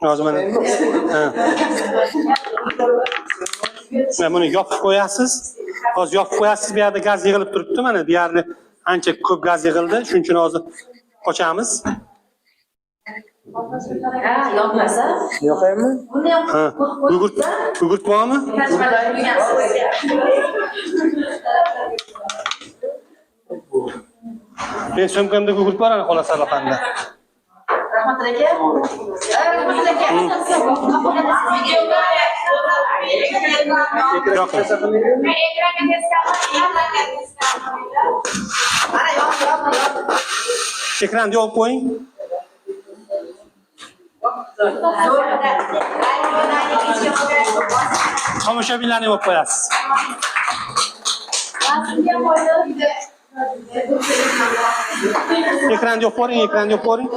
Hozir mana. Mana buni yopib qo'yasiz. Hozir yopib qo'yasiz, bu yerda gaz yig'ilib turibdi mana. Bu yerda ancha ko'p gaz yig'ildi. Shuning uchun hozir qochamiz. Yoqmasa? Yoqaymi? Ha. Gugurt bormi? Men so'mkamda gugurt bor ana xolos alaqanda. Rahmat aka. Rahmat aka. Yo'q. Ekranni yopib qo'ying. Tomoshabinlarni yopib qo'yasiz. Ekranni yopib qo'ying, ekranni yopib qo'ying.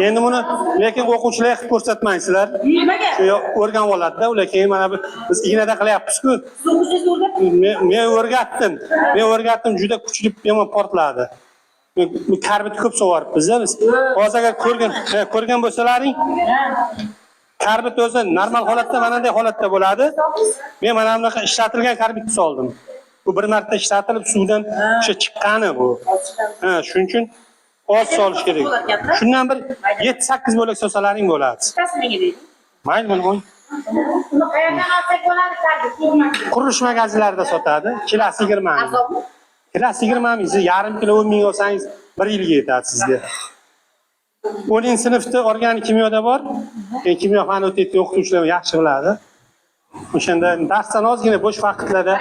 Endi buni lekin o'quvchilarga qilib ko'rsatmaysizlar. Nimaga? Shu o'rganib oladi-da, ular keyin mana biz ignada qilyapmiz-ku. Men o'rgatdim, juda kuchli yomon portladi. Bu karbid ko'p so'varibmiz-da biz. Hozir agar ko'rgan bo'lsalaring, karbid o'zi normal holatda mana bunday holatda bo'ladi. Men mana bunaqa ishlatilgan karbidni soldim. Bu bir marta ishlatilib suvdan o'sha chiqqani bu. Ha, shuning uchun oz solish kerak. Shundan bir 7-8 bo'lak solsalaring bo'ladi. Mayli, mana qo'y. Qayerdan olsak bo'ladi karbid? Qurilish magazinlarida sotadi. Kilosi 20 ming. Kilosi 20 ming. Siz yarim kilo 10 ming olsangiz 1 yilga yetadi sizga. 10-sinfda organik kimyoda bor. Kimyo fani o'tayotgan o'qituvchilar yaxshi biladi. O'shanda darsdan ozgina bo'sh vaqtlarda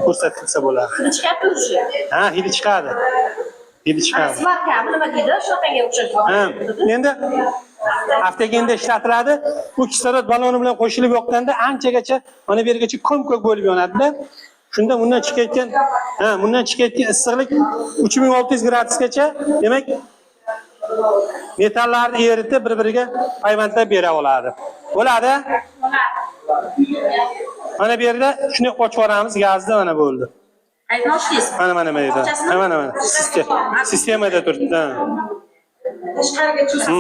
ko'rsatilsa bo'ladi. Hidi chiqadi o'zi. Ha, hidi chiqadi. Hidi chiqadi. Smarka nima deydi? Shunaqangi o'xshaydi. Ha, endi haftaga endi ishlatiladi. Bu kislorod baloni bilan qo'shilib yoqqanda anchagacha mana bu yergacha ko'm-ko'k bo'lib yonadi-da. Shunda bundan chiqayotgan issiqlik 3600 gradusgacha, demak metallarni eritib bir-biriga payvandlab bera oladi. Bo'ladi? Mana bu yerda shuni ochib yuboramiz, gazni mana bo'ldi. Qayerdan ochdingiz? Mana bu yerda. Mana. Sistemada turibdi. Tashqariga chiqsin.